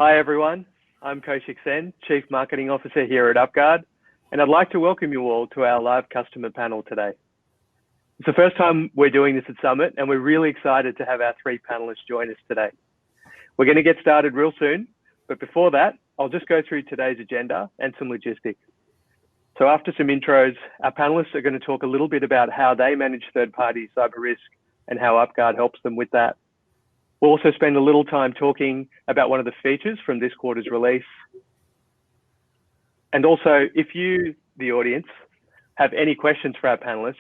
Hi everyone, I'm Kaushik Sen, Chief Marketing Officer here at UpGuard, and I'd like to welcome you all to our live customer panel today. It's the first time we're doing this at Summit, and we're really excited to have our three panelists join us today. We're going to get started real soon, but before that, I'll just go through today's agenda and some logistics. So after some intros, our panelists are going to talk a little bit about how they manage third-party cyber risk and how UpGuard helps them with that. We'll also spend a little time talking about one of the features from this quarter's release. And also, if you, the audience, have any questions for our panelists,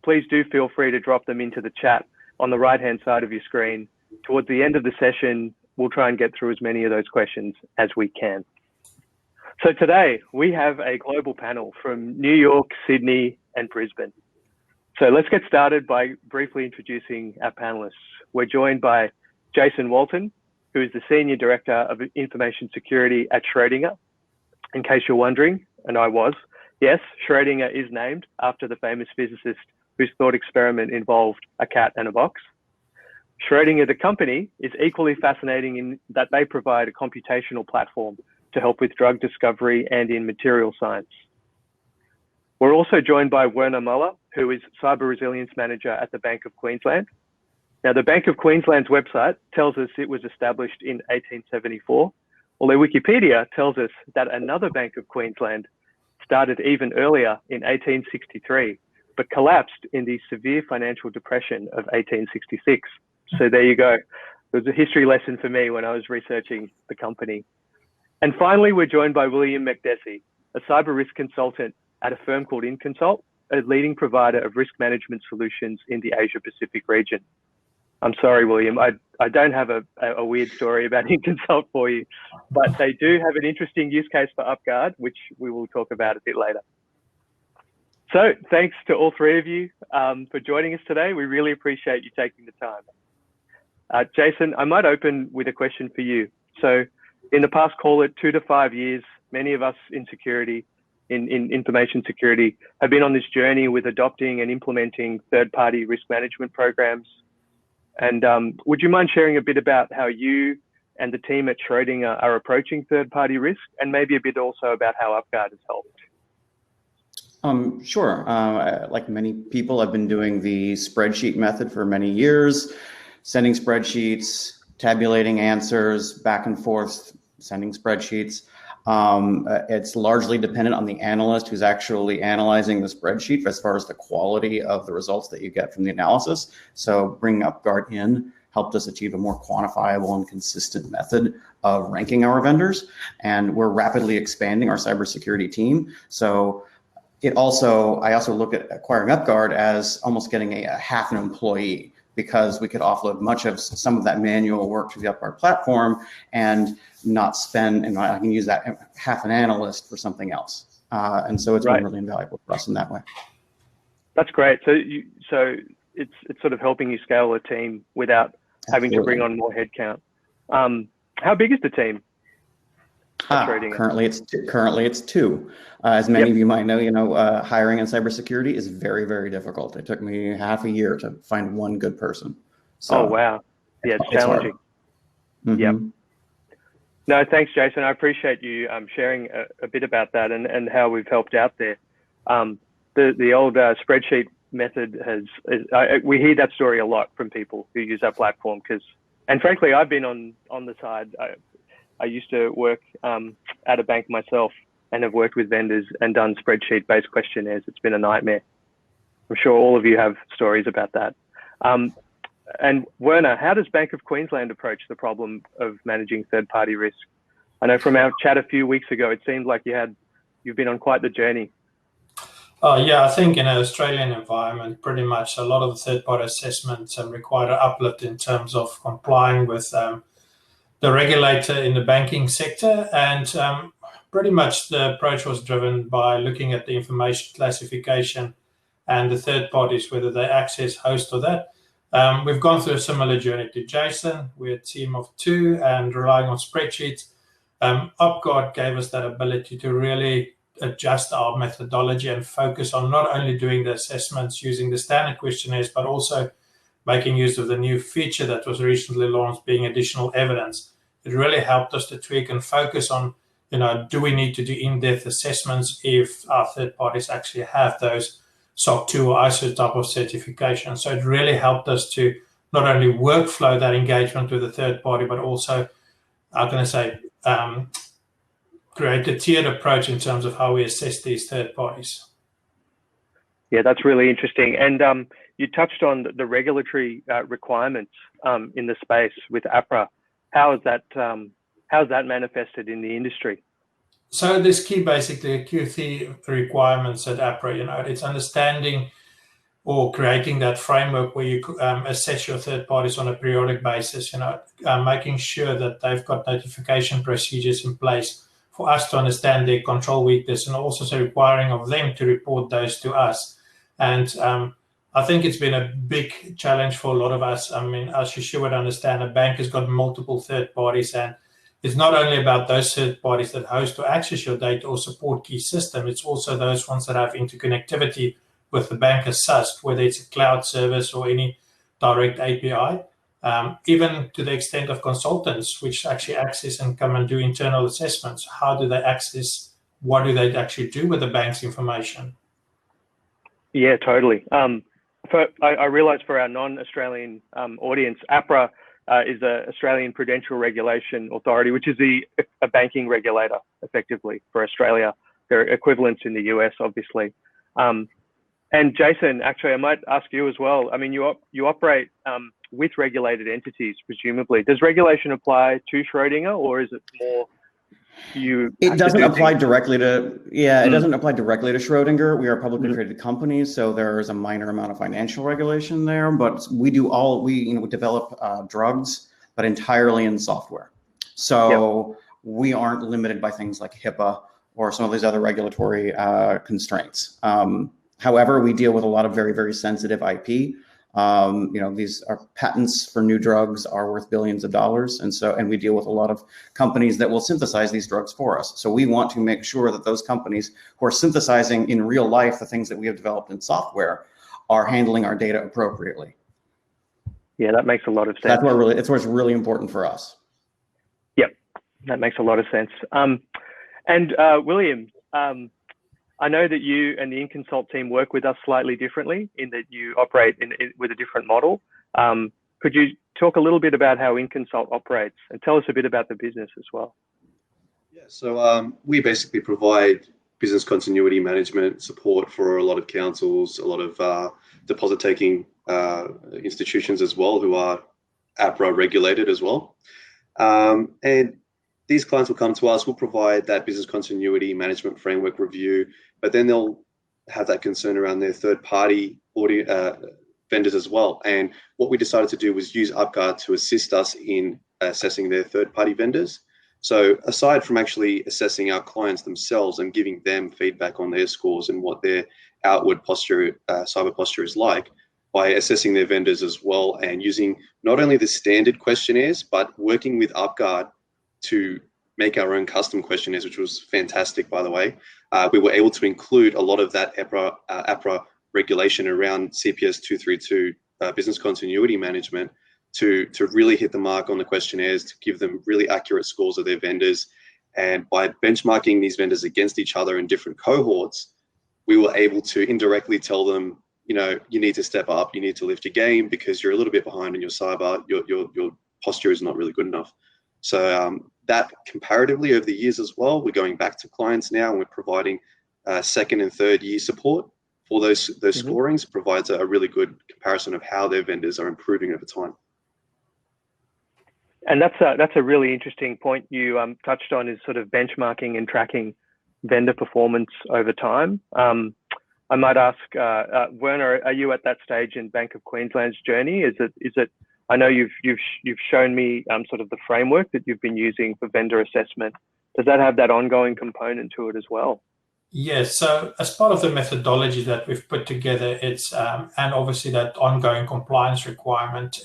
please do feel free to drop them into the chat on the right-hand side of your screen. Towards the end of the session, we'll try and get through as many of those questions as we can. So today, we have a global panel from New York, Sydney, and Brisbane. So let's get started by briefly introducing our panelists. We're joined by Jason Walton, who is the Senior Director of Information Security at Schrödinger. In case you're wondering, and I was, yes, Schrödinger is named after the famous physicist whose thought experiment involved a cat and a box. Schrödinger, the company, is equally fascinating in that they provide a computational platform to help with drug discovery and in material science. We're also joined by Werner Muller, who is Cyber Resilience Manager at the Bank of Queensland. Now, the Bank of Queensland's website tells us it was established in 1874, although Wikipedia tells us that another Bank of Queensland started even earlier in 1863, but collapsed in the severe financial depression of 1866. So there you go. It was a history lesson for me when I was researching the company. And finally, we're joined by William Makdessi, a cyber risk consultant at a firm called InConsol, a leading provider of risk management solutions in the Asia Pacific region. I'm sorry, William, I don't have a weird story about InConsult for you, but they do have an interesting use case for UpGuard, which we will talk about a bit later. So thanks to all three of you for joining us today. We really appreciate you taking the time. Jason, I might open with a question for you. So in the past, call it 2 to 5 years, many of us in security, in information security, have been on this journey with adopting and implementing third-party risk management programs. And would you mind sharing a bit about how you and the team at Schrödinger are approaching third-party risk, and maybe a bit also about how UpGuard has helped? Sure. Like many people, I've been doing the spreadsheet method for many years, sending spreadsheets, tabulating answers, back and forth, sending spreadsheets. It's largely dependent on the analyst who's actually analyzing the spreadsheet as far as the quality of the results that you get from the analysis. So bringing UpGuard in helped us achieve a more quantifiable and consistent method of ranking our vendors. And we're rapidly expanding our cybersecurity team. So I also look at acquiring UpGuard as almost getting a half an employee, because we could offload some of that manual work to the UpGuard platform and not spend, and I can use that half an analyst for something else. And so it's been really invaluable for us in that way. That's great. So it's sort of helping you scale a team without having to bring on more headcount. How big is the team? Currently it's two. As many of you might know, hiring in cybersecurity is very, very difficult. It took me half a year to find one good person. So, oh, wow. Yeah, it's challenging. Mm-hmm. Yep. No, thanks, Jason. I appreciate you sharing a bit about that and how we've helped out there. The old spreadsheet method we hear that story a lot from people who use our platform, and frankly, I've been on the side. I used to work at a bank myself and have worked with vendors and done spreadsheet-based questionnaires. It's been a nightmare. I'm sure all of you have stories about that. And Werner, how does Bank of Queensland approach the problem of managing third-party risk? I know from our chat a few weeks ago, it seemed like you've been on quite the journey. Yeah, I think in an Australian environment, pretty much a lot of the third-party assessments require an uplift in terms of complying with the regulator in the banking sector, and pretty much the approach was driven by looking at the information classification and the third parties, whether they access, host, or that. We've gone through a similar journey to Jason. We're a team of 2 and relying on spreadsheets. UpGuard gave us that ability to really adjust our methodology and focus on not only doing the assessments using the standard questionnaires, but also making use of the new feature that was recently launched, being additional evidence. it really helped us to tweak and focus on, do we need to do in-depth assessments if our third parties actually have those SOC 2 or ISO type of certification. So it really helped us to not only workflow that engagement with the third party, but also, I'm going to say, create a tiered approach in terms of how we assess these third parties. Yeah, that's really interesting. And you touched on the regulatory requirements in the space with APRA. How is that manifested in the industry? So there's basically Q3 requirements at APRA. It's understanding or creating that framework where you assess your third parties on a periodic basis. Making sure that they've got notification procedures in place for us to understand their control weakness, and also requiring of them to report those to us. And I think it's been a big challenge for a lot of us. I mean, as you should understand, a bank has got multiple third parties, and it's not only about those third parties that host or access your data or support key system, it's also those ones that have interconnectivity with the bank as such, whether it's a cloud service or any direct API, even to the extent of consultants, which actually access and come and do internal assessments. How do they access? What do they actually do with the bank's information? Yeah, totally. I realize for our non-Australian audience, APRA is the Australian Prudential Regulation Authority, which is a banking regulator, effectively, for Australia. There are equivalents in the US, obviously. And Jason, actually, I might ask you as well. I mean, you operate with regulated entities, presumably. Does regulation apply to Schrödinger, or is it more it doesn't apply directly to it doesn't apply directly to Schrödinger. We are a publicly traded company, so there's a minor amount of financial regulation there, but we develop drugs, but entirely in software. So we aren't limited by things like HIPAA or some of these other regulatory constraints. However, we deal with a lot of very, very sensitive IP. These are patents for new drugs are worth billions of dollars. And we deal with a lot of companies that will synthesize these drugs for us. So we want to make sure that those companies who are synthesizing in real life the things that we have developed in software are handling our data appropriately. Yeah, that makes a lot of sense. It's what's really important for us. Yep, that makes a lot of sense. William, I know that you and the InConsult team work with us slightly differently in that you operate with a different model. Could you talk a little bit about how InConsult operates and tell us a bit about the business as well? Yeah, so we basically provide business continuity management support for a lot of councils, a lot of deposit-taking institutions as well, who are APRA regulated as well. And these clients will come to us, we'll provide that business continuity management framework review, but then they'll have that concern around their third-party vendors as well. And what we decided to do was use UpGuard to assist us in assessing their third-party vendors. So aside from actually assessing our clients themselves and giving them feedback on their scores and what their outward posture, cyber posture is like, by assessing their vendors as well and using not only the standard questionnaires, but working with UpGuard to make our own custom questionnaires, which was fantastic, by the way. We were able to include a lot of that APRA regulation around CPS 232 business continuity management to really hit the mark on the questionnaires, to give them really accurate scores of their vendors. And by benchmarking these vendors against each other in different cohorts, we were able to indirectly tell them, you need to step up, you need to lift your game because you're a little bit behind in your cyber, your posture is not really good enough. So that comparatively over the years as well, we're going back to clients now and we're providing second and third year support for those scorings, provides a really good comparison of how their vendors are improving over time. And that's a really interesting point you touched on, is sort of benchmarking and tracking vendor performance over time. I might ask, Werner, are you at that stage in Bank of Queensland's journey? Is it? I know you've shown me sort of the framework that you've been using for vendor assessment. Does that have that ongoing component to it as well? Yes. So as part of the methodology that we've put together, it's and obviously that ongoing compliance requirement,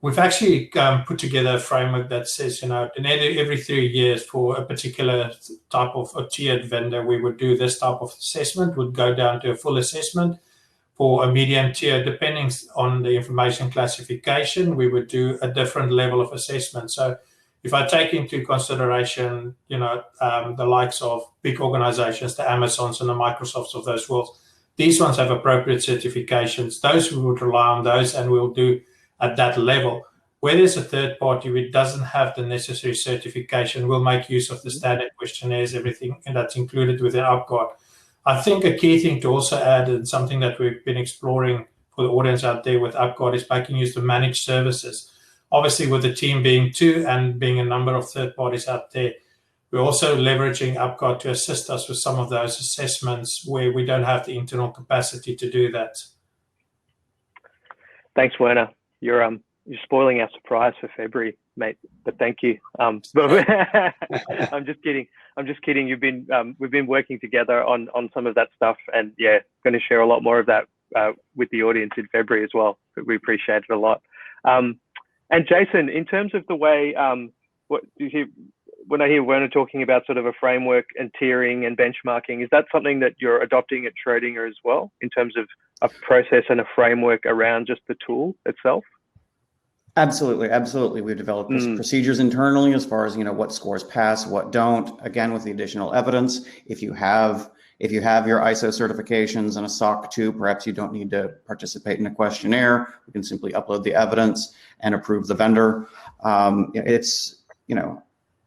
we've actually put together a framework that says, in every 3 years for a particular type of a tiered vendor, we would do this type of assessment, would go down to a full assessment. For a medium tier, depending on the information classification, we would do a different level of assessment. So if I take into consideration, the likes of big organizations, the Amazons and the Microsofts of those worlds, these ones have appropriate certifications. Those we would rely on those, and we'll do at that level. Where there's a third party which doesn't have the necessary certification, we'll make use of the standard questionnaires, everything, and that's included within UpGuard. I think a key thing to also add, and something that we've been exploring for the audience out there with UpGuard, is making use of managed services. Obviously, with the team being 2 and being a number of third parties out there, we're also leveraging UpGuard to assist us with some of those assessments where we don't have the internal capacity to do that. Thanks, Werner. You're spoiling our surprise for February, mate. But thank you. I'm just kidding. We've been working together on some of that stuff, and yeah, going to share a lot more of that with the audience in February as well. But we appreciate it a lot. And Jason, in terms of the way, when I hear Werner talking about sort of a framework and tiering and benchmarking, is that something that you're adopting at Schrödinger as well, in terms of a process and a framework around just the tool itself? Absolutely. We've developed procedures internally as far as, what scores pass, what don't. Again, with the additional evidence, if you have your ISO certifications and a SOC 2, perhaps you don't need to participate in a questionnaire. We can simply upload the evidence and approve the vendor. It's,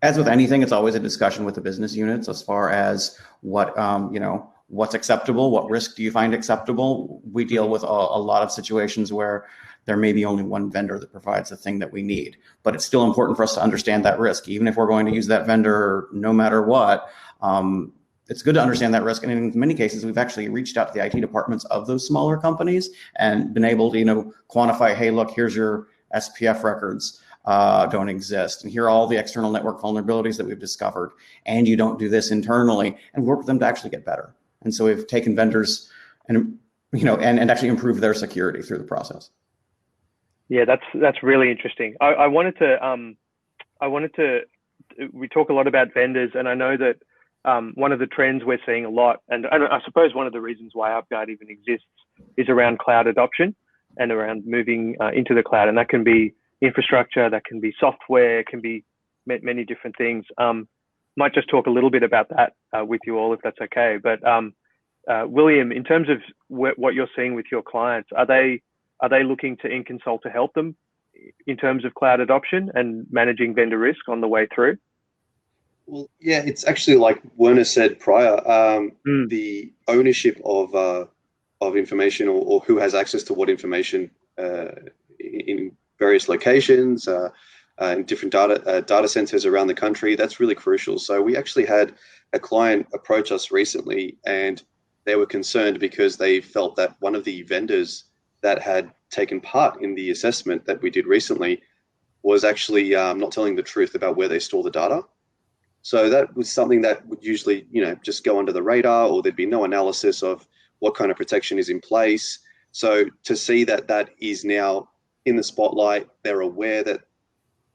as with anything, it's always a discussion with the business units as far as what, what's acceptable, what risk do you find acceptable. We deal with a lot of situations where there may be only one vendor that provides the thing that we need, but it's still important for us to understand that risk. Even if we're going to use that vendor no matter what, it's good to understand that risk. And in many cases, we've actually reached out to the IT departments of those smaller companies and been able to, quantify, hey, look, here's your SPF records don't exist. And here are all the external network vulnerabilities that we've discovered. And you don't do this internally, and work with them to actually get better. And so we've taken vendors and, and actually improved their security through the process. Yeah, that's really interesting. I wanted to, we talk a lot about vendors, and I know that one of the trends we're seeing a lot, and I suppose one of the reasons why UpGuard even exists, is around cloud adoption and around moving into the cloud. And that can be infrastructure, that can be software, it can be many different things. Might just talk a little bit about that with you all, if that's okay. But William, in terms of what you're seeing with your clients, are they looking to InConsol to help them in terms of cloud adoption and managing vendor risk on the way through? Well, yeah, it's actually like Werner said prior, the ownership of information or who has access to what information in various locations, in different data centers around the country, that's really crucial. So we actually had a client approach us recently, and they were concerned because they felt that one of the vendors that had taken part in the assessment that we did recently was actually not telling the truth about where they store the data. So that was something that would usually, just go under the radar, or there'd be no analysis of what kind of protection is in place. So to see that that is now in the spotlight, they're aware that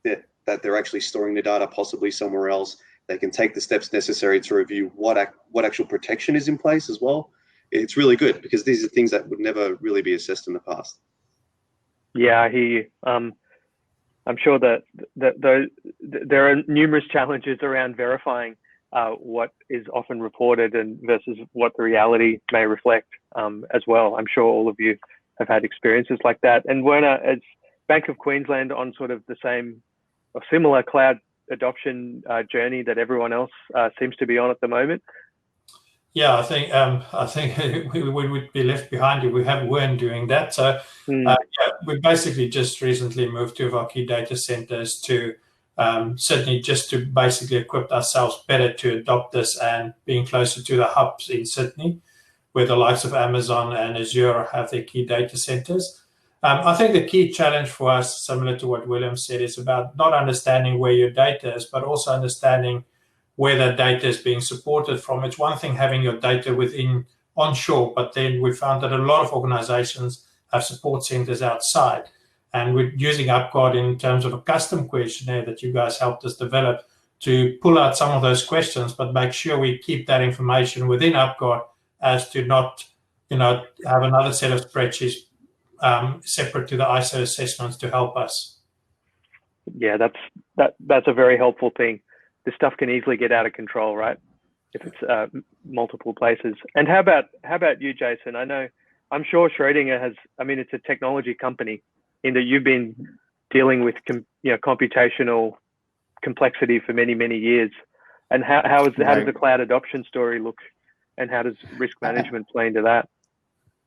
they're actually storing the data possibly somewhere else. They can take the steps necessary to review what actual protection is in place as well. It's really good, because these are things that would never really be assessed in the past. Yeah, I hear you. I'm sure that there are numerous challenges around verifying what is often reported and versus what the reality may reflect as well. I'm sure all of you have had experiences like that. And Werner, as Bank of Queensland on sort of the same or similar cloud adoption journey that everyone else seems to be on at the moment? Yeah, I think we would be left behind if we weren't doing that. So yeah, we basically just recently moved two of our key data centers to Sydney, just to basically equip ourselves better to adopt this, and being closer to the hubs in Sydney, where the likes of Amazon and Azure have their key data centers. I think the key challenge for us, similar to what William said, is about not understanding where your data is, but also understanding where that data is being supported from. It's one thing having your data within onshore, but then we found that a lot of organizations have support centers outside. And we're using UpGuard in terms of a custom questionnaire that you guys helped us develop to pull out some of those questions, but make sure we keep that information within UpGuard as to not, have another set of spreadsheets separate to the ISO assessments to help us. Yeah, that's a very helpful thing. This stuff can easily get out of control, right? If it's multiple places. And how about you, Jason? I'm sure Schrödinger has. I mean, it's a technology company in that you've been dealing with computational complexity for many years. And how does the cloud adoption story look, and how does risk management play into that?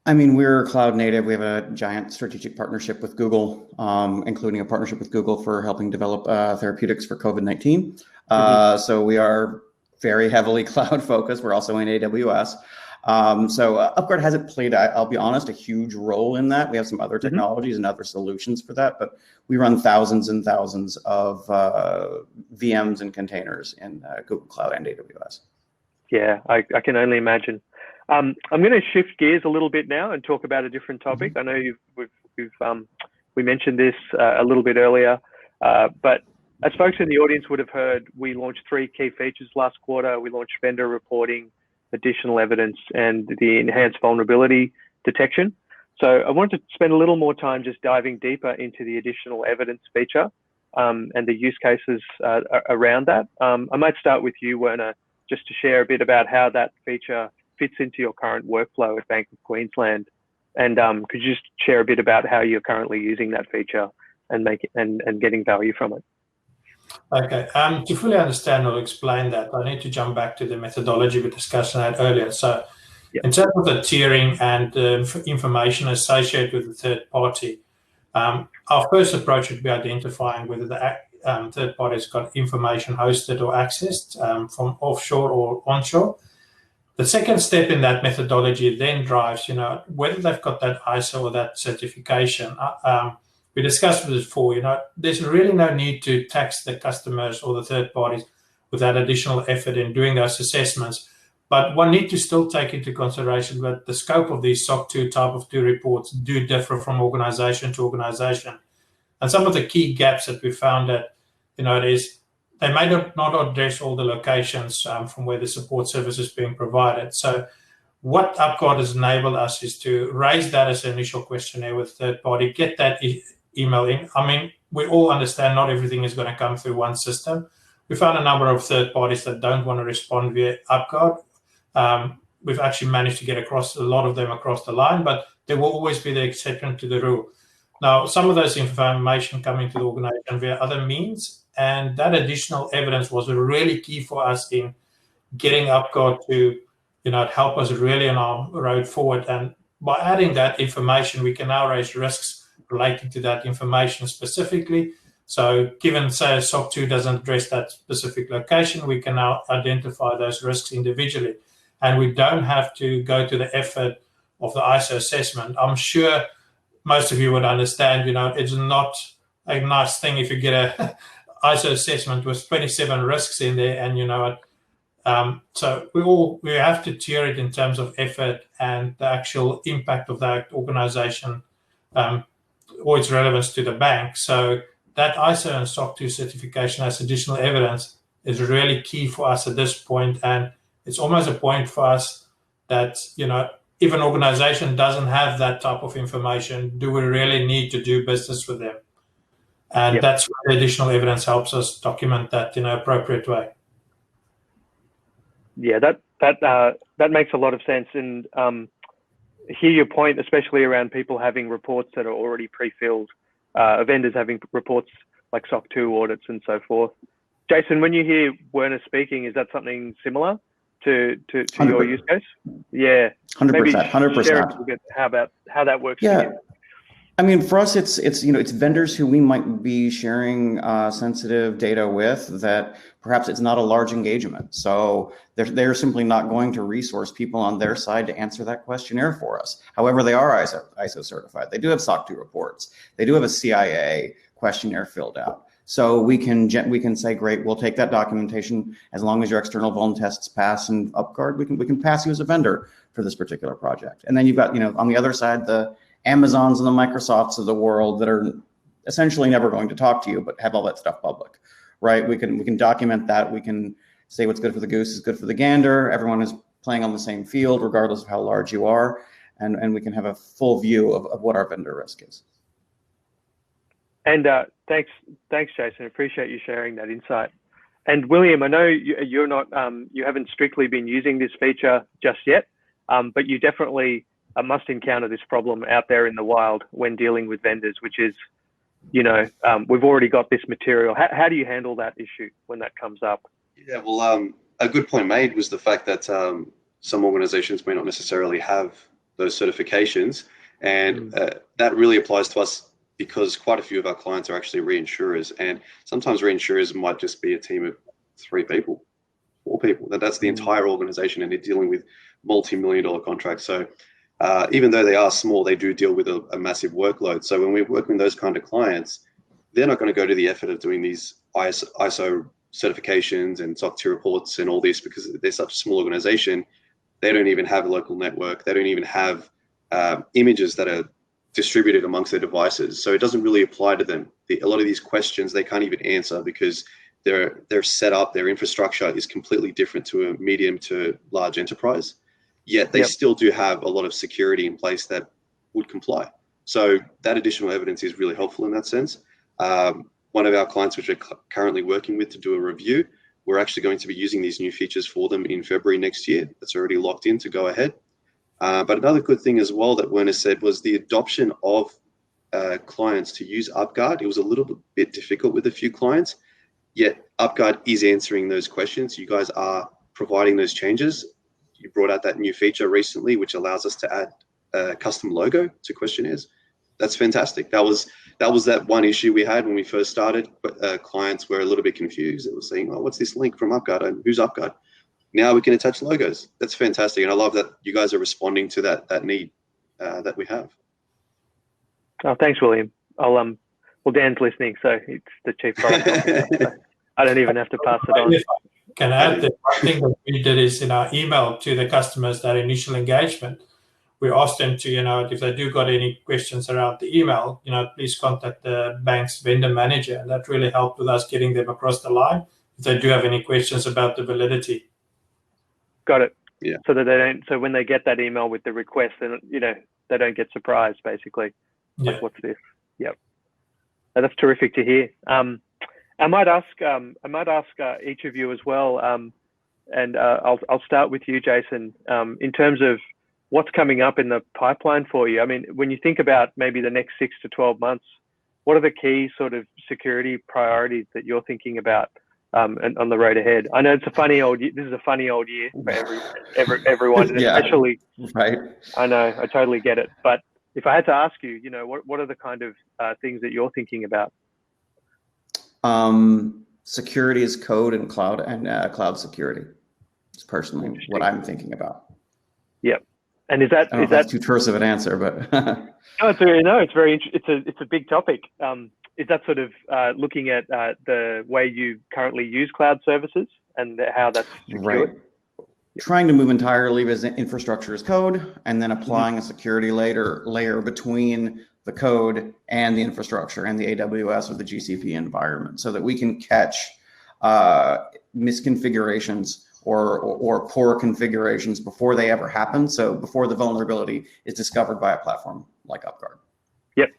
I mean, we're cloud native. We have a giant strategic partnership with Google, including a partnership with Google for helping develop therapeutics for COVID-19. So we are very heavily cloud focused. We're also in AWS. So UpGuard hasn't played, I'll be honest, a huge role in that. We have some other technologies and other solutions for that, but we run thousands and thousands of VMs and containers in Google Cloud and AWS. Yeah, I can only imagine. I'm going to shift gears a little bit now and talk about a different topic. I know we mentioned this a little bit earlier, but as folks in the audience would have heard, we launched 3 key features last quarter. We launched vendor reporting, additional evidence, and the enhanced vulnerability detection. So I wanted to spend a little more time just diving deeper into the additional evidence feature and the use cases around that. I might start with you, Werner, just to share a bit about how that feature fits into your current workflow at Bank of Queensland. And could you just share a bit about how you're currently using that feature and getting value from it? Okay, to fully understand or explain that, I need to jump back to the methodology we discussed earlier. So in terms of the tiering and the information associated with the third party, our first approach would be identifying whether the third party's got information hosted or accessed from offshore or onshore. The second step in that methodology then drives, whether they've got that ISO or that certification. We discussed this before, there's really no need to tax the customers or the third parties with that additional effort in doing those assessments. But one need to still take into consideration that the scope of these SOC 2 type of 2 reports do differ from organization to organization. And some of the key gaps that we found that, it is they may not address all the locations from where the support service is being provided. So what UpGuard has enabled us is to raise that as an initial questionnaire with third party, get that email in. I mean, we all understand not everything is going to come through one system. We found a number of third parties that don't want to respond via UpGuard. We've actually managed to get a lot of them across the line, but there will always be the exception to the rule. Now, some of those information coming to the organization via other means, and that additional evidence was really key for us in getting UpGuard to, help us really on our road forward. And by adding that information, we can now raise risks relating to that information specifically. So given, say, SOC 2 doesn't address that specific location, we can now identify those risks individually. And we don't have to go to the effort of the ISO assessment. I'm sure most of you would understand, it's not a nice thing if you get a ISO assessment with 27 risks in there, and so we have to tier it in terms of effort and the actual impact of that organization or its relevance to the bank. So that ISO and SOC 2 certification as additional evidence is really key for us at this point, and it's almost a point for us that if an organization doesn't have that type of information, do we really need to do business with them? And that's where the additional evidence helps us document that in an appropriate way. Yeah, that makes a lot of sense. And hear your point, especially around people having reports that are already pre-filled, vendors having reports like SOC 2 audits and so forth. Jason, when you hear Werner speaking, is that something similar to your use case? Yeah, 100%. 100%. Share a little bit how that works for you. I mean, for us, it's vendors who we might be sharing sensitive data with that perhaps it's not a large engagement. So they're simply not going to resource people on their side to answer that questionnaire for us. However, they are ISO certified. They do have SOC 2 reports. They do have a CIA questionnaire filled out. So we can say, great, we'll take that documentation as long as your external vuln tests pass and UpGuard, we can pass you as a vendor for this particular project. And then you've got, on the other side, the Amazons and the Microsofts of the world that are essentially never going to talk to you, but have all that stuff public, right? We can document that. We can say what's good for the goose is good for the gander. Everyone is playing on the same field, regardless of how large you are. And we can have a full view of what our vendor risk is. And thanks, Jason. Appreciate you sharing that insight. And William, I know you're not, you haven't strictly been using this feature just yet, but you definitely must encounter this problem out there in the wild when dealing with vendors, which is, we've already got this material. How do you handle that issue when that comes up? Yeah, well, a good point made was the fact that some organizations may not necessarily have those certifications, and that really applies to us because quite a few of our clients are actually reinsurers, and sometimes reinsurers might just be a team of 3 people, 4 people. That's the entire organization, and they're dealing with multi-million-dollar contracts. So even though they are small, they do deal with a massive workload. So when we work with those kind of clients, they're not going to go to the effort of doing these ISO certifications and SOC 2 reports and all this because they're such a small organization. They don't even have a local network. They don't even have images that are distributed amongst their devices. So it doesn't really apply to them. A lot of these questions they can't even answer because their setup, their infrastructure is completely different to a medium to large enterprise. Yet they still do have a lot of security in place that would comply. So that additional evidence is really helpful in that sense. One of our clients, which we're currently working with to do a review, we're actually going to be using these new features for them in February next year. That's already locked in to go ahead. But another good thing as well that Werner said was the adoption of clients to use UpGuard. It was a little bit difficult with a few clients, yet UpGuard is answering those questions. You guys are providing those changes. You brought out that new feature recently, which allows us to add a custom logo to questionnaires. That's fantastic. That was that one issue we had when we first started. But clients were a little bit confused. They were saying, "Oh, what's this link from UpGuard? And who's UpGuard?" Now we can attach logos. That's fantastic, and I love that you guys are responding to that need that we have. Oh, thanks, William. Well, Dan's listening, so it's the chief product officer. So I don't even have to pass it on. If I can add that one thing that we did is in our email to the customers, that initial engagement, we asked them to, if they do got any questions around the email, please contact the bank's vendor manager, and that really helped with us getting them across the line if they do have any questions about the validity. Got it. Yeah. So that they don't. So when they get that email with the request, then they don't get surprised. Basically, like, what's this? Yep. So that's terrific to hear. I might ask each of you as well, and I'll start with you, Jason. In terms of what's coming up in the pipeline for you. I mean, when you think about maybe the next 6 to 12 months, what are the key sort of security priorities that you're thinking about? And on the road ahead? I know it's a funny old. This is a funny old year for everyone, and especially. Right. I know. I totally get it. But if I had to ask you, what are the kind of things that you're thinking about? Security as code and cloud security. It's personally what I'm thinking about. Yep. And is that too terse of an answer? But no, it's very. It's a big topic. Is that sort of looking at the way you currently use cloud services and how that's secured? Right. Trying to move entirely as infrastructure as code, and then applying a security layer between the code and the infrastructure and the AWS or the GCP environment, so that we can catch misconfigurations or poor configurations before they ever happen. So before the vulnerability is discovered by a platform like UpGuard. Yep.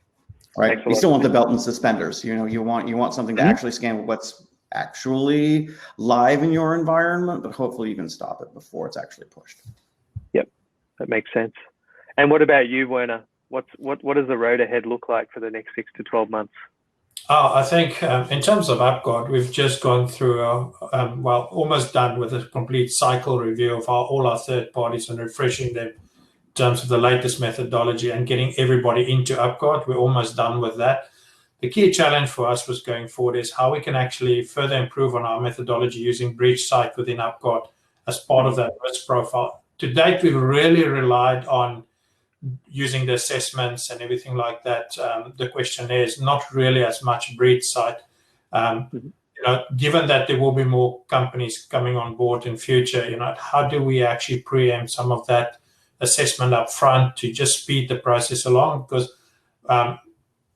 Right. You still want the belt and suspenders. You want something to actually scan what's actually live in your environment, but hopefully you can stop it before it's actually pushed. Yep, that makes sense. And what about you, Werner? What does the road ahead look like for the next 6 to 12 months? I think in terms of UpGuard, we've just gone through, almost done with a complete cycle review of all our third parties and refreshing them in terms of the latest methodology and getting everybody into UpGuard. We're almost done with that. The key challenge for us was going forward is how we can actually further improve on our methodology using breach site within UpGuard as part of that risk profile. To date, we've really relied on using the assessments and everything like that, the questionnaires, not really as much breach site. Given that there will be more companies coming on board in future, how do we actually preempt some of that assessment up front to just speed the process along? Because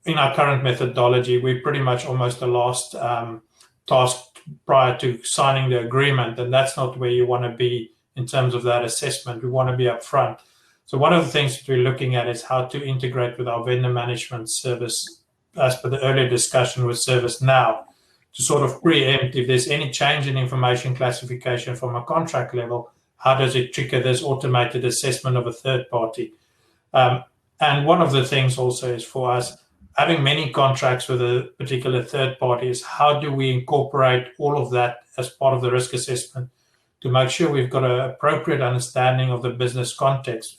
in our current methodology, we're pretty much almost the last task prior to signing the agreement, and that's not where you want to be in terms of that assessment. We want to be up front. So one of the things that we're looking at is how to integrate with our vendor management service as per the earlier discussion with ServiceNow, to sort of preempt if there's any change in information classification from a contract level, how does it trigger this automated assessment of a third party? And one of the things also is for us, having many contracts with a particular third party, is how do we incorporate all of that as part of the risk assessment to make sure we've got an appropriate understanding of the business context.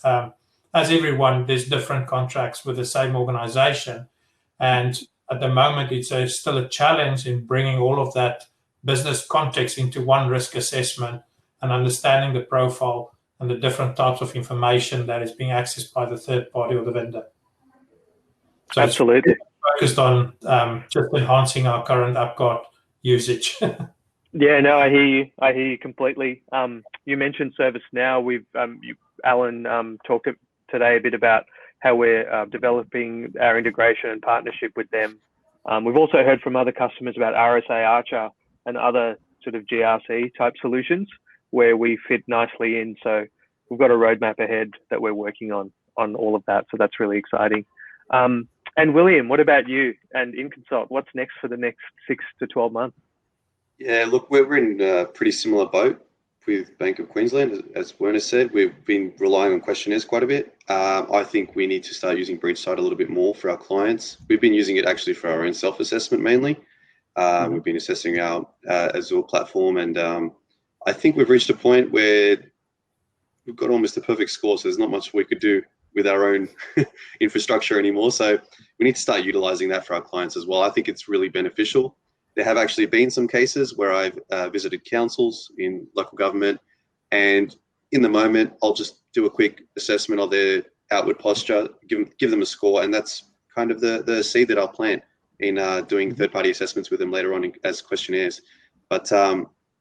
As everyone, there's different contracts with the same organization. And at the moment, it's still a challenge in bringing all of that business context into one risk assessment and understanding the profile and the different types of information that is being accessed by the third party or the vendor. So absolutely. It's focused on just enhancing our current UpGuard usage. Yeah, no, I hear you completely. You mentioned ServiceNow. Alan talked today a bit about how we're developing our integration and partnership with them. We've also heard from other customers about RSA Archer and other sort of GRC type solutions where we fit nicely in. So we've got a roadmap ahead that we're working on all of that. So that's really exciting. And William, what about you and InConsult? What's next for the next 6 to 12 months? Yeah, look, we're in a pretty similar boat with Bank of Queensland. As Werner said, we've been relying on questionnaires quite a bit. I think we need to start using BreachSight a little bit more for our clients. We've been using it actually for our own self-assessment mainly. We've been assessing our Azure platform, and I think we've reached a point where we've got almost a perfect score, so there's not much we could do with our own infrastructure anymore. So we need to start utilizing that for our clients as well. I think it's really beneficial. There have actually been some cases where I've visited councils in local government, and in the moment, I'll just do a quick assessment of their outward posture, give them a score, and that's kind of the seed that I'll plant in doing third-party assessments with them later on as questionnaires. But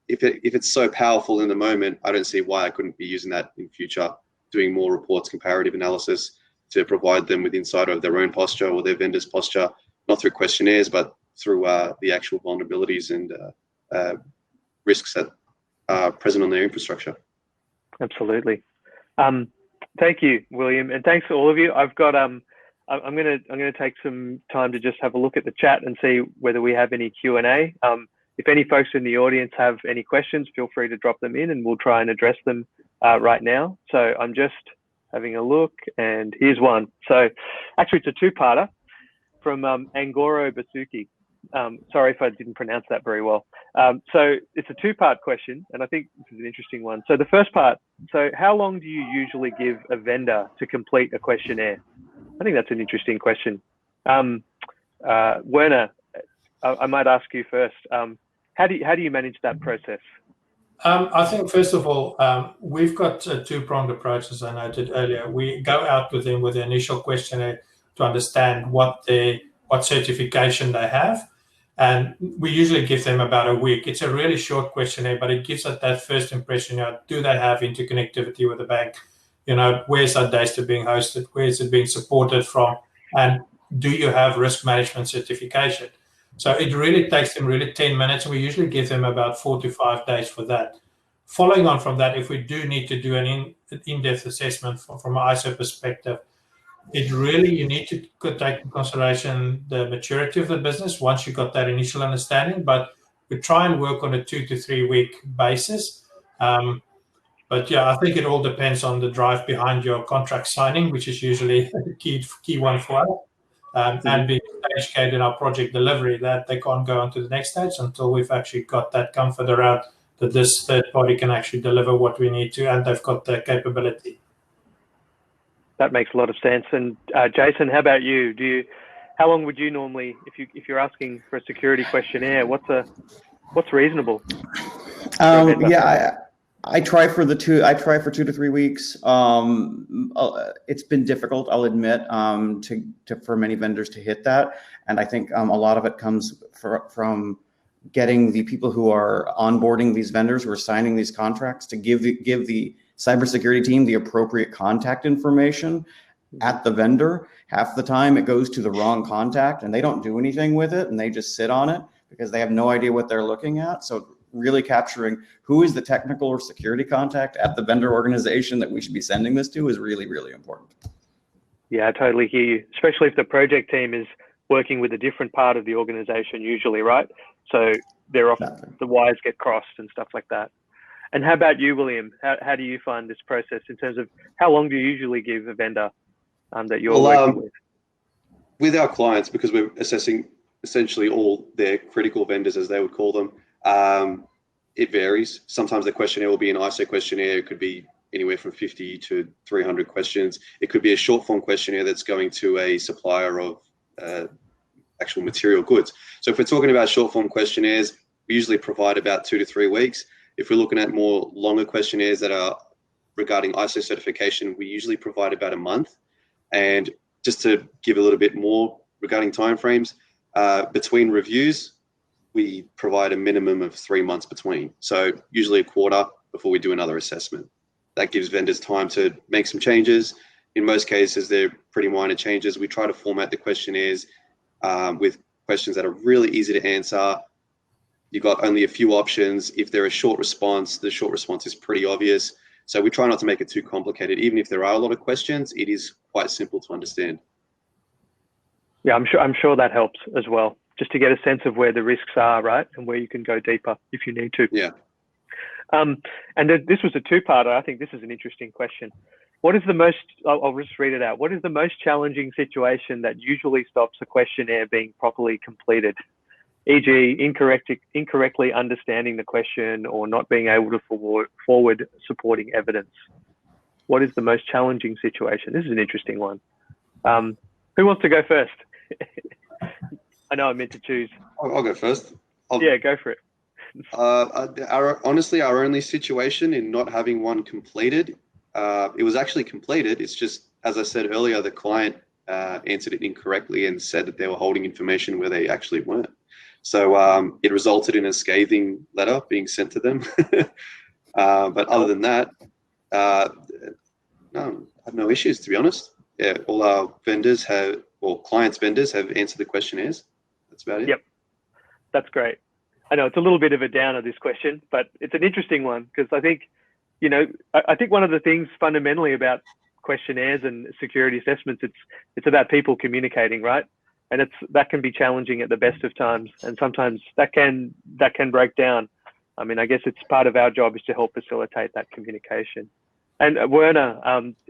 if it's so powerful in the moment, I don't see why I couldn't be using that in future, doing more reports, comparative analysis, to provide them with insight of their own posture or their vendor's posture, not through questionnaires, but through the actual vulnerabilities and risks that are present on their infrastructure. Absolutely. Thank you, William, and thanks to all of you. I've got I'm gonna take some time to just have a look at the chat and see whether we have any Q&A. If any folks in the audience have any questions, feel free to drop them in, and we'll try and address them right now. So I'm just having a look, and here's one. So actually, it's a two-parter from Angoro Basuki. Sorry if I didn't pronounce that very well. So it's a two-part question, and I think this is an interesting one. So the first part, so how long do you usually give a vendor to complete a questionnaire? I think that's an interesting question. Werner, I might ask you first. How do you manage that process? I think, first of all, we've got a two-pronged approach, as I noted earlier. We go out with them with the initial questionnaire to understand what certification they have. And we usually give them about a week. It's a really short questionnaire, but it gives us that first impression. Do they have interconnectivity with the bank? Where's our data being hosted? Where is it being supported from? And do you have risk management certification? So it really takes them 10 minutes. We usually give them about 4 to 5 days for that. Following on from that, if we do need to do an in-depth assessment from an ISO perspective, you need to take into consideration the maturity of the business once you've got that initial understanding, but we try and work on a 2 to 3 week basis. But yeah, I think it all depends on the drive behind your contract signing, which is usually a key one for us. And being educated in our project delivery that they can't go on to the next stage until we've actually got that comfort around that this third party can actually deliver what we need to, and they've got the capability. That makes a lot of sense. And Jason, how about you? How long would you normally, if you're asking for a security questionnaire, what's reasonable? I try for 2 to 3 weeks. It's been difficult, I'll admit, for many vendors to hit that, and I think a lot of it comes from getting the people who are onboarding these vendors, who are signing these contracts, to give the cybersecurity team the appropriate contact information at the vendor. Half the time it goes to the wrong contact and they don't do anything with it, and they just sit on it because they have no idea what they're looking at. So really capturing who is the technical or security contact at the vendor organization that we should be sending this to is really, really important. Yeah, I totally hear you, especially if the project team is working with a different part of the organization usually, right? So they're often, the wires get crossed and stuff like that. And how about you, William? How do you find this process in terms of how long do you usually give a vendor that you're working with? With our clients, because we're assessing essentially all their critical vendors, as they would call them, it varies. Sometimes the questionnaire will be an ISO questionnaire. It could be anywhere from 50 to 300 questions. It could be a short form questionnaire that's going to a supplier of actual material goods. So if we're talking about short form questionnaires, we usually provide about 2 to 3 weeks. If we're looking at more longer questionnaires that are regarding ISO certification, we usually provide about a month. And just to give a little bit more regarding timeframes, between reviews, we provide a minimum of 3 months between. So usually a quarter before we do another assessment. That gives vendors time to make some changes. In most cases, they're pretty minor changes. We try to format the questionnaires with questions that are really easy to answer. You've got only a few options. If they're a short response, the short response is pretty obvious. So we try not to make it too complicated. Even if there are a lot of questions, it is quite simple to understand. Yeah, I'm sure that helps as well, just to get a sense of where the risks are, right, and where you can go deeper if you need to. Yeah. And this was a two-parter. I think this is an interesting question. What is the most, I'll just read it out. What is the most challenging situation that usually stops a questionnaire being properly completed? E.g., incorrectly understanding the question or not being able to forward supporting evidence. What is the most challenging situation? This is an interesting one. Who wants to go first? I know I meant to choose. I'll go first. Yeah, go for it. Honestly, our only situation in not having one completed, it was actually completed. It's just, as I said earlier, the client answered it incorrectly and said that they were holding information where they actually weren't. So it resulted in a scathing letter being sent to them. But other than that, no, I have no issues, to be honest. Yeah, all our vendors have, or clients' vendors have answered the questionnaires. That's about it. Yep, that's great. I know it's a little bit of a downer, this question, but it's an interesting one because I think, you know, I think one of the things fundamentally about questionnaires and security assessments, it's about people communicating, right? And that can be challenging at the best of times, and sometimes that can break down. I mean, I guess it's part of our job is to help facilitate that communication. And Werner,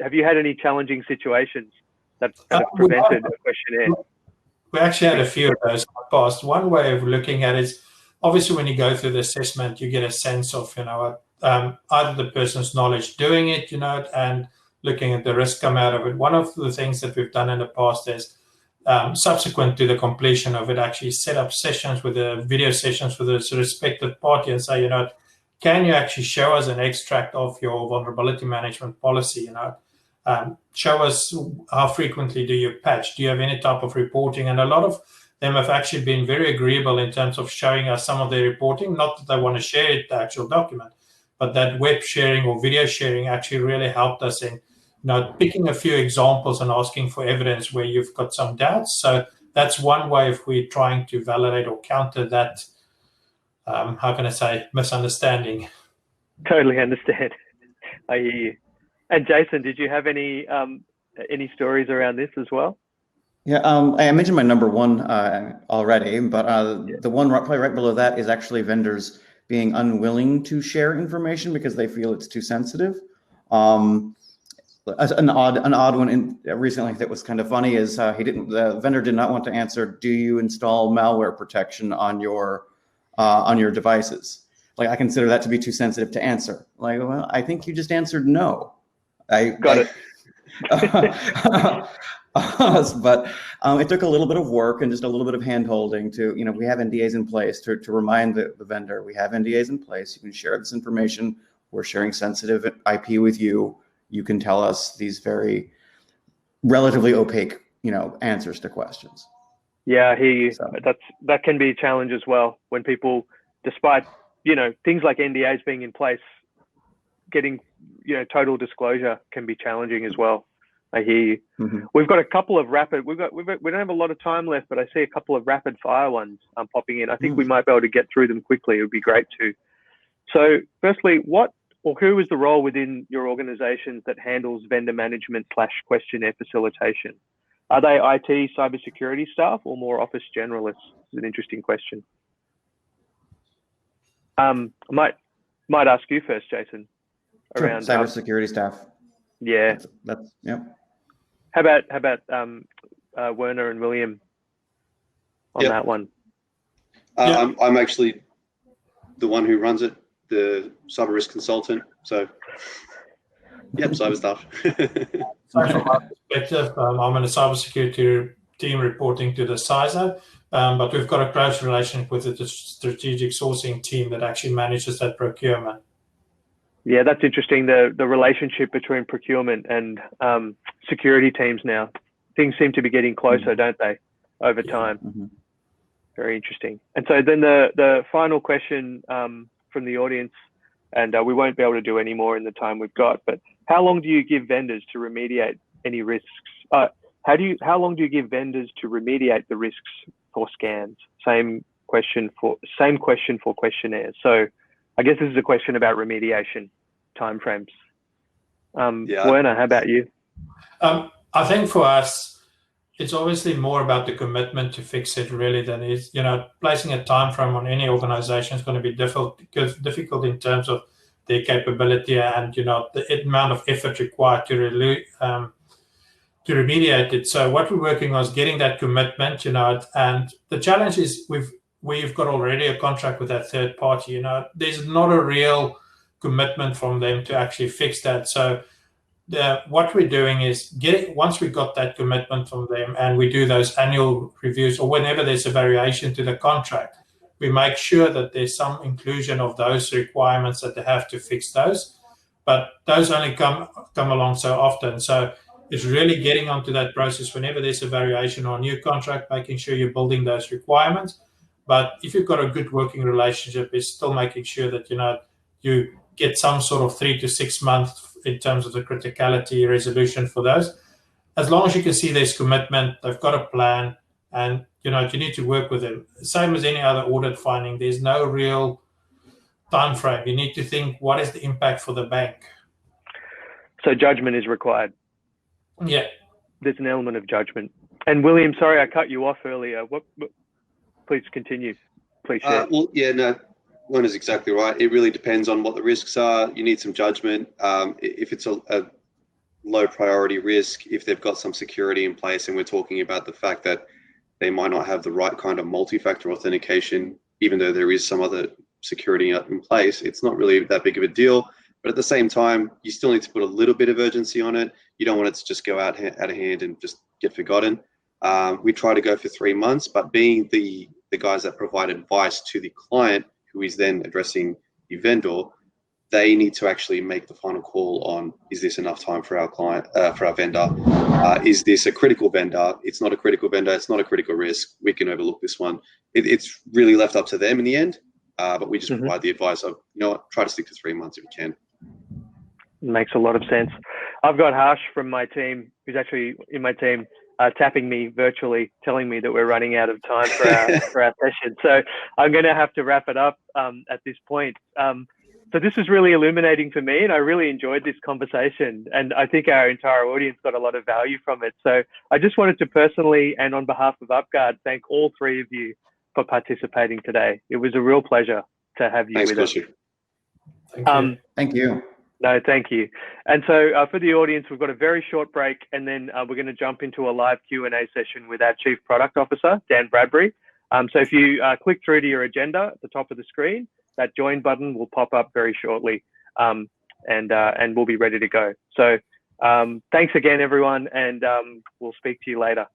have you had any challenging situations that have prevented a questionnaire? We actually had a few of those in the past. One way of looking at it is, obviously, when you go through the assessment, you get a sense of, you know, either the person's knowledge doing it, you know, and looking at the risk come out of it. One of the things that we've done in the past is, subsequent to the completion of it, actually set up sessions with the video sessions with the respective party and say, you know, can you actually show us an extract of your vulnerability management policy? You know, show us how frequently do you patch? Do you have any type of reporting? And a lot of them have actually been very agreeable in terms of showing us some of their reporting. Not that they want to share it, the actual document, but that web sharing or video sharing actually really helped us in, you know, picking a few examples and asking for evidence where you've got some doubts. So that's one way if we're trying to validate or counter that, how can I say, misunderstanding. Totally understand. I hear you. And Jason, did you have any stories around this as well? Yeah, I mentioned my number one already, but the one probably right below that is actually vendors being unwilling to share information because they feel it's too sensitive. An odd one recently that was kind of funny is the vendor did not want to answer, do you install malware protection on your devices? Like, I consider that to be too sensitive to answer. Like, well, I think you just answered no. Got it. But it took a little bit of work and just a little bit of hand-holding to, you know, we have NDAs in place to remind the vendor, we have NDAs in place. You can share this information. We're sharing sensitive IP with you. You can tell us these very relatively opaque, you know, answers to questions. Yeah, I hear you. So. That can be a challenge as well when people, despite, you know, things like NDAs being in place, getting, you know, total disclosure can be challenging as well. I hear you. Mm-hmm. We've got a couple of rapid. We don't have a lot of time left, but I see a couple of rapid fire ones popping in. I think we might be able to get through them quickly. It would be great to. So, firstly, what or who is the role within your organization that handles vendor management / questionnaire facilitation? Are they IT cybersecurity staff or more office generalists? It's an interesting question. I might ask you first, Jason. Sure. Around Cybersecurity staff. Yeah. That's yeah. How about Werner and William on that one? I'm actually the one who runs it, the cyber risk consultant. So, yep, cyber staff. So from my perspective, I'm in a cybersecurity team reporting to the CISO, but we've got a close relationship with the strategic sourcing team that actually manages that procurement. Yeah, that's interesting. The relationship between procurement and security teams now. Things seem to be getting closer, don't they, over time? Mm-hmm. Very interesting. And so then the final question from the audience, and we won't be able to do any more in the time we've got, but how long do you give vendors to remediate any risks? How long do you give vendors to remediate the risks for scans? Same question for questionnaires. So I guess this is a question about remediation timeframes. Werner, how about you? I think for us, it's obviously more about the commitment to fix it really than is, placing a time frame on any organization is going to be difficult in terms of their capability and, the amount of effort required to remediate it. So what we're working on is getting that commitment, and the challenge is we've got already a contract with that third party, there's not a real commitment from them to actually fix that. So what we're doing is once we got that commitment from them and we do those annual reviews or whenever there's a variation to the contract, we make sure that there's some inclusion of those requirements that they have to fix those. But those only come along so often. So it's really getting onto that process whenever there's a variation or a new contract, making sure you're building those requirements. But if you've got a good working relationship, it's still making sure that, you get some sort of 3 to 6 months in terms of the criticality resolution for those. As long as you can see there's commitment, they've got a plan, and you need to work with them. Same as any other audit finding, there's no real time frame. You need to think, what is the impact for the bank? So judgment is required. Yeah. There's an element of judgment. And William, sorry I cut you off earlier. Please continue. Please share. Werner's exactly right. It really depends on what the risks are. You need some judgment. If it's a low priority risk, if they've got some security in place, and we're talking about the fact that they might not have the right kind of multi-factor authentication, even though there is some other security in place, it's not really that big of a deal. But at the same time, you still need to put a little bit of urgency on it. You don't want it to just go out of hand and just get forgotten. We try to go for 3 months, but being the guys that provide advice to the client, who is then addressing the vendor, they need to actually make the final call on, is this enough time for our client, for our vendor? Is this a critical vendor? It's not a critical vendor. It's not a critical risk. We can overlook this one. It's really left up to them in the end, but we just provide the advice of, try to stick to 3 months if you can. Makes a lot of sense. I've got Harsh from my team, who's actually in my team, tapping me virtually, telling me that we're running out of time for our session. So I'm going to have to wrap it up at this point. So this was really illuminating for me, and I really enjoyed this conversation. And I think our entire audience got a lot of value from it. So I just wanted to personally, and on behalf of UpGuard, thank all three of you for participating today. It was a real pleasure to have you with us. Thank you. Thank you. No, thank you. And so for the audience, we've got a very short break, and then we're going to jump into a live Q&A session with our Chief Product Officer, Dan Bradbury. So if you click through to your agenda at the top of the screen, that join button will pop up very shortly, and we'll be ready to go. So thanks again, everyone, and we'll speak to you later.